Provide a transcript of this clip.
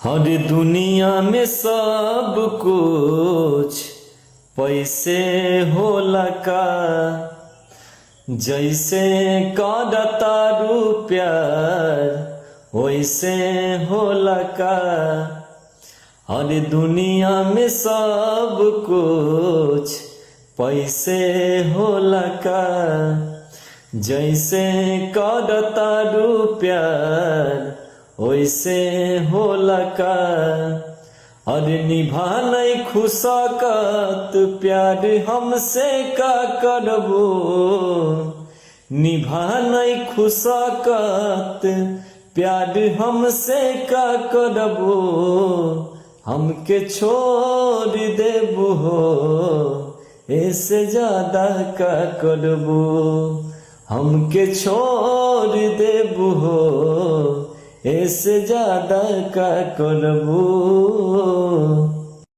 हर दुनिया में सब कुछ पैसे होला का। जैसे करता रू प्यार वैसे होला का। हर दुनिया में सब कुछ पैसे होला का। जैसे करता रू प्यार वैसे होला का। अरे निभा नहीं खुशकत प्यार हमसे का करबो। निभा नहीं खुशकत प्यार हमसे का करबो। हमके छोड़ देबो हो ऐसे ज्यादा का करबो। हमके छोड़ देबो हो ऐसे ज्यादा का करबो।